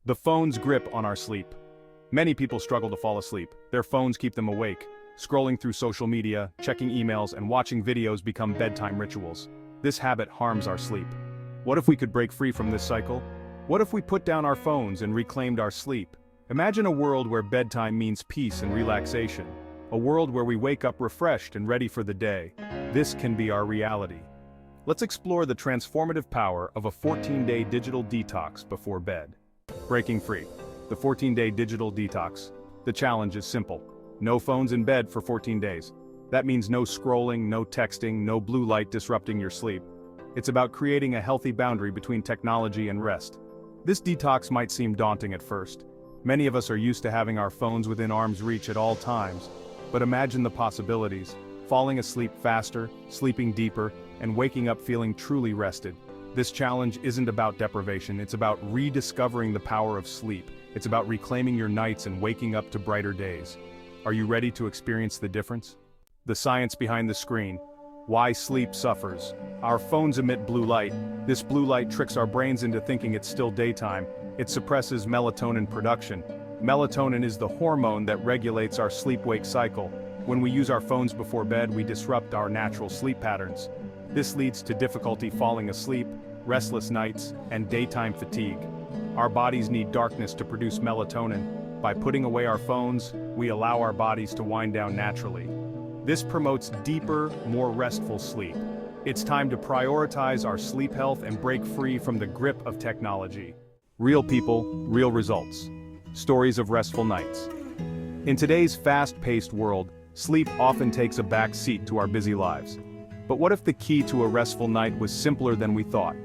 The phone's grip on our sleep. Many people struggle to fall asleep. Their phones keep them awake. Scrolling through social media, checking emails, and watching videos become bedtime rituals. This habit harms our sleep. What if we could break free from this cycle? What if we put down our phones and reclaimed our sleep? Imagine a world where bedtime means peace and relaxation. A world where we wake up refreshed and ready for the day. This can be our reality. Let's explore the transformative power of a 14-day digital detox before bed. Breaking free. The 14-day digital detox. The challenge is simple. No phones in bed for 14 days. That means no scrolling, no texting, no blue light disrupting your sleep. It's about creating a healthy boundary between technology and rest. This detox might seem daunting at first. Many of us are used to having our phones within arm's reach at all times. But imagine the possibilities. Falling asleep faster, sleeping deeper, and waking up feeling truly rested. This challenge isn't about deprivation, it's about rediscovering the power of sleep. It's about reclaiming your nights and waking up to brighter days. Are you ready to experience the difference? The science behind the screen. Why sleep suffers. Our phones emit blue light. This blue light tricks our brains into thinking it's still daytime. It suppresses melatonin production. Melatonin is the hormone that regulates our sleep-wake cycle. When we use our phones before bed, we disrupt our natural sleep patterns. This leads to difficulty falling asleep, restless nights, and daytime fatigue. Our bodies need darkness to produce melatonin. By putting away our phones, we allow our bodies to wind down naturally. This promotes deeper, more restful sleep. It's time to prioritize our sleep health and break free from the grip of technology. Real people, real results. Stories of restful nights. In today's fast-paced world, sleep often takes a back seat to our busy lives. But what if the key to a restful night was simpler than we thought?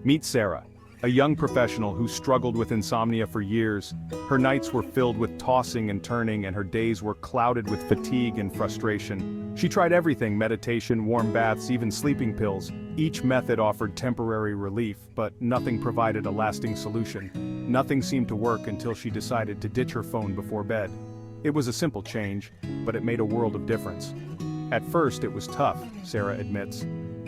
Meet Sarah, a young professional who struggled with insomnia for years. Her nights were filled with tossing and turning, and her days were clouded with fatigue and frustration. She tried everything: meditation, warm baths, even sleeping pills. Each method offered temporary relief, but nothing provided a lasting solution. Nothing seemed to work until she decided to ditch her phone before bed. It was a simple change, but it made a world of difference. At first it was tough, Sarah admits.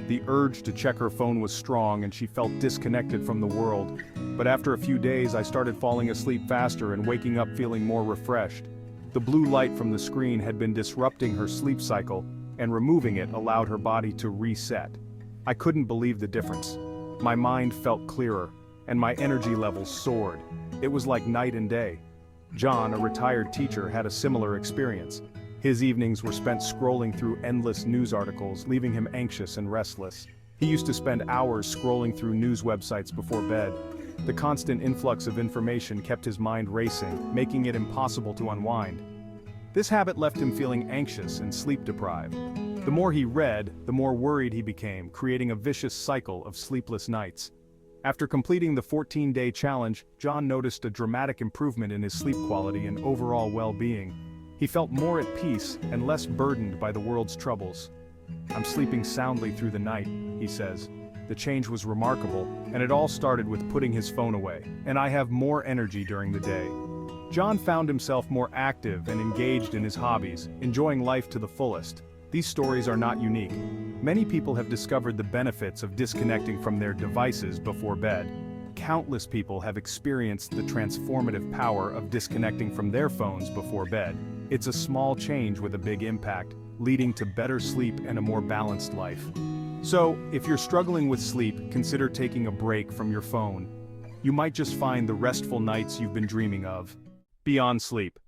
The urge to check her phone was strong and she felt disconnected from the world. But after a few days I started falling asleep faster and waking up feeling more refreshed. The blue light from the screen had been disrupting her sleep cycle, and removing it allowed her body to reset. I couldn't believe the difference. My mind felt clearer, and my energy levels soared. It was like night and day. John, a retired teacher, had a similar experience. His evenings were spent scrolling through endless news articles, leaving him anxious and restless. He used to spend hours scrolling through news websites before bed. The constant influx of information kept his mind racing, making it impossible to unwind. This habit left him feeling anxious and sleep-deprived. The more he read, the more worried he became, creating a vicious cycle of sleepless nights. After completing the 14-day challenge, John noticed a dramatic improvement in his sleep quality and overall well-being. He felt more at peace and less burdened by the world's troubles. "I'm sleeping soundly through the night," he says. The change was remarkable, and it all started with putting his phone away. "And I have more energy during the day." John found himself more active and engaged in his hobbies, enjoying life to the fullest. These stories are not unique. Many people have discovered the benefits of disconnecting from their devices before bed. Countless people have experienced the transformative power of disconnecting from their phones before bed. It's a small change with a big impact, leading to better sleep and a more balanced life. So, if you're struggling with sleep, consider taking a break from your phone. You might just find the restful nights you've been dreaming of. Beyond sleep.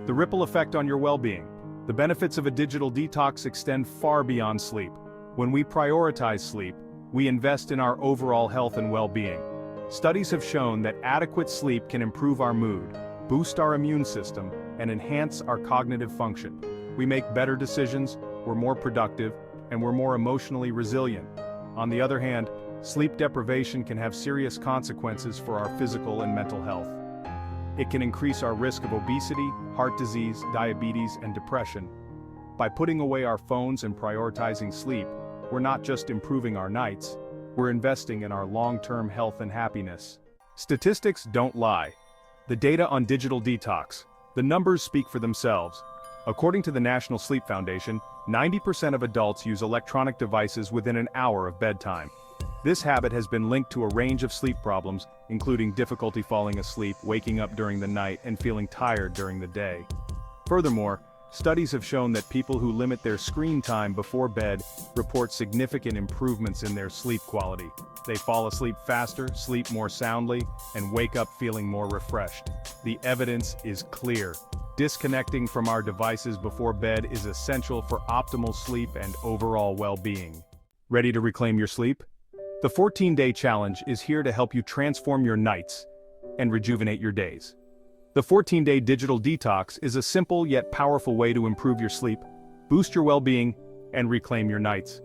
The ripple effect on your well-being. The benefits of a digital detox extend far beyond sleep. When we prioritize sleep, we invest in our overall health and well-being. Studies have shown that adequate sleep can improve our mood, boost our immune system, and enhance our cognitive function. We make better decisions, we're more productive, and we're more emotionally resilient. On the other hand, sleep deprivation can have serious consequences for our physical and mental health. It can increase our risk of obesity, heart disease, diabetes, and depression. By putting away our phones and prioritizing sleep, we're not just improving our nights, we're investing in our long-term health and happiness. Statistics don't lie. The data on digital detox, the numbers speak for themselves. According to the National Sleep Foundation, 90% of adults use electronic devices within an hour of bedtime. This habit has been linked to a range of sleep problems, including difficulty falling asleep, waking up during the night, and feeling tired during the day. Furthermore, studies have shown that people who limit their screen time before bed report significant improvements in their sleep quality. They fall asleep faster, sleep more soundly, and wake up feeling more refreshed. The evidence is clear. Disconnecting from our devices before bed is essential for optimal sleep and overall well-being. Ready to reclaim your sleep? The 14-day challenge is here to help you transform your nights and rejuvenate your days. The 14-day digital detox is a simple yet powerful way to improve your sleep, boost your well-being, and reclaim your nights.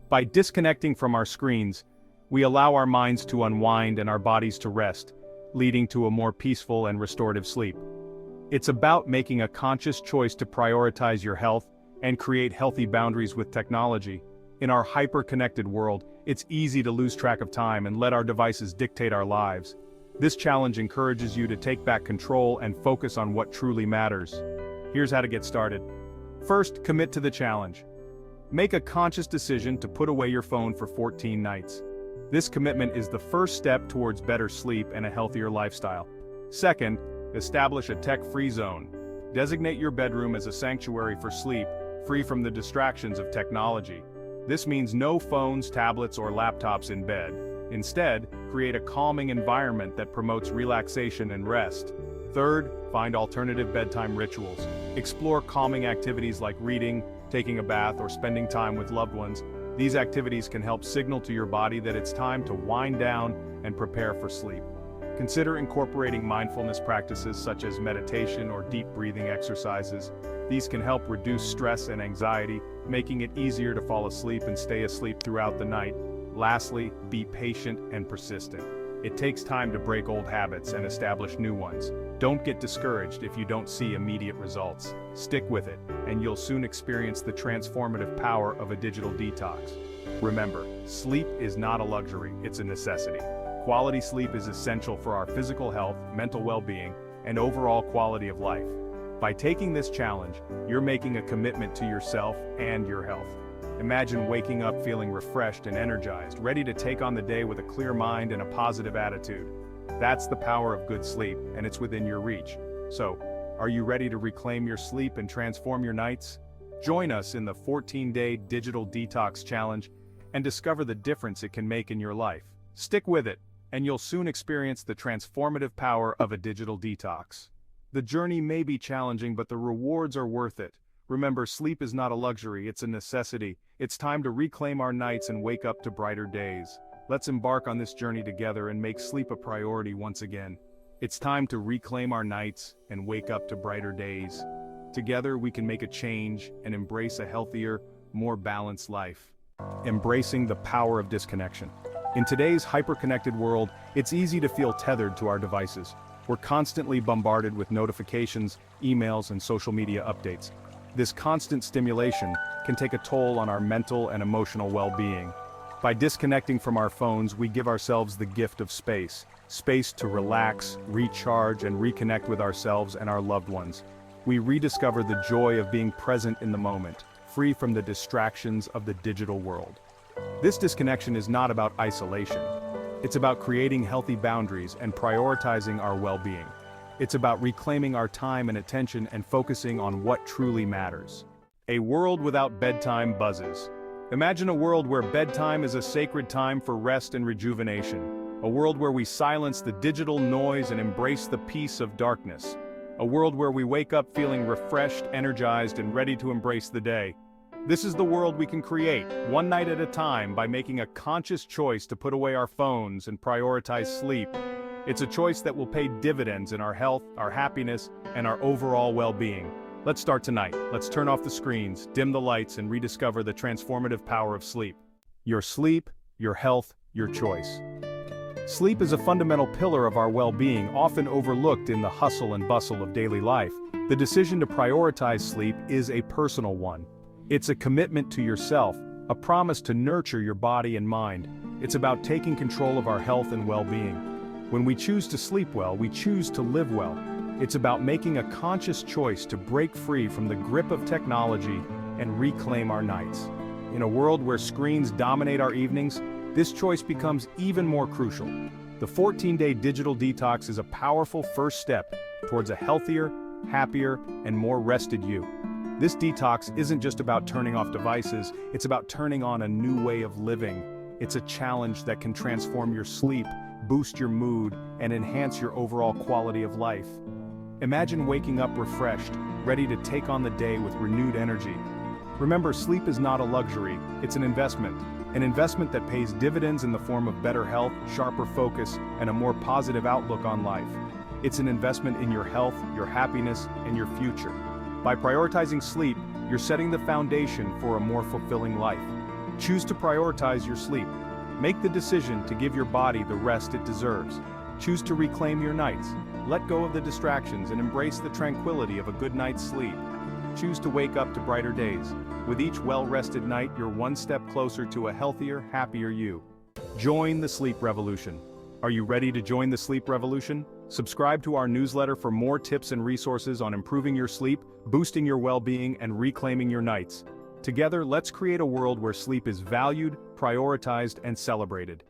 By disconnecting from our screens, we allow our minds to unwind and our bodies to rest, leading to a more peaceful and restorative sleep. It's about making a conscious choice to prioritize your health and create healthy boundaries with technology. In our hyper-connected world, it's easy to lose track of time and let our devices dictate our lives. This challenge encourages you to take back control and focus on what truly matters. Here's how to get started. First, commit to the challenge. Make a conscious decision to put away your phone for 14 nights. This commitment is the first step towards better sleep and a healthier lifestyle. Second, establish a tech-free zone. Designate your bedroom as a sanctuary for sleep, free from the distractions of technology. This means no phones, tablets, or laptops in bed. Instead, create a calming environment that promotes relaxation and rest. Third, find alternative bedtime rituals. Explore calming activities like reading, taking a bath, or spending time with loved ones. These activities can help signal to your body that it's time to wind down and prepare for sleep. Consider incorporating mindfulness practices such as meditation or deep breathing exercises. These can help reduce stress and anxiety, making it easier to fall asleep and stay asleep throughout the night. Lastly, be patient and persistent. It takes time to break old habits and establish new ones. Don't get discouraged if you don't see immediate results. Stick with it, and you'll soon experience the transformative power of a digital detox. Remember, sleep is not a luxury, it's a necessity. Quality sleep is essential for our physical health, mental well-being, and overall quality of life. By taking this challenge, you're making a commitment to yourself and your health. Imagine waking up feeling refreshed and energized, ready to take on the day with a clear mind and a positive attitude. That's the power of good sleep, and it's within your reach. So, are you ready to reclaim your sleep and transform your nights? Join us in the 14-day digital detox challenge and discover the difference it can make in your life. Stick with it, and you'll soon experience the transformative power of a digital detox. The journey may be challenging, but the rewards are worth it. Remember, sleep is not a luxury, it's a necessity. It's time to reclaim our nights and wake up to brighter days. Let's embark on this journey together and make sleep a priority once again. It's time to reclaim our nights and wake up to brighter days. Together, we can make a change and embrace a healthier, more balanced life. Embracing the power of disconnection. In today's hyper-connected world, it's easy to feel tethered to our devices. We're constantly bombarded with notifications, emails, and social media updates. This constant stimulation can take a toll on our mental and emotional well-being. By disconnecting from our phones, we give ourselves the gift of space to relax, recharge, and reconnect with ourselves and our loved ones. We rediscover the joy of being present in the moment, free from the distractions of the digital world. This disconnection is not about isolation. It's about creating healthy boundaries and prioritizing our well-being. It's about reclaiming our time and attention and focusing on what truly matters. A world without bedtime buzzes. Imagine a world where bedtime is a sacred time for rest and rejuvenation. A world where we silence the digital noise and embrace the peace of darkness. A world where we wake up feeling refreshed, energized, and ready to embrace the day. This is the world we can create, one night at a time, by making a conscious choice to put away our phones and prioritize sleep. It's a choice that will pay dividends in our health, our happiness, and our overall well-being. Let's start tonight. Let's turn off the screens, dim the lights, and rediscover the transformative power of sleep. Your sleep, your health, your choice. Sleep is a fundamental pillar of our well-being, often overlooked in the hustle and bustle of daily life. The decision to prioritize sleep is a personal one. It's a commitment to yourself, a promise to nurture your body and mind. It's about taking control of our health and well-being. When we choose to sleep well, we choose to live well. It's about making a conscious choice to break free from the grip of technology and reclaim our nights. In a world where screens dominate our evenings, this choice becomes even more crucial. The 14-day digital detox is a powerful first step towards a healthier, happier, and more rested you. This detox isn't just about turning off devices, it's about turning on a new way of living. It's a challenge that can transform your sleep, boost your mood, and enhance your overall quality of life. Imagine waking up refreshed, ready to take on the day with renewed energy. Remember, sleep is not a luxury, it's an investment that pays dividends in the form of better health, sharper focus, and a more positive outlook on life. It's an investment in your health, your happiness, and your future. By prioritizing sleep, you're setting the foundation for a more fulfilling life. Choose to prioritize your sleep. Make the decision to give your body the rest it deserves. Choose to reclaim your nights. Let go of the distractions and embrace the tranquility of a good night's sleep. Choose to wake up to brighter days. With each well-rested night, you're one step closer to a healthier, happier you. Join the sleep revolution. Are you ready to join the sleep revolution? Subscribe to our newsletter for more tips and resources on improving your sleep, boosting your well-being, and reclaiming your nights. Together, let's create a world where sleep is valued, prioritized, and celebrated.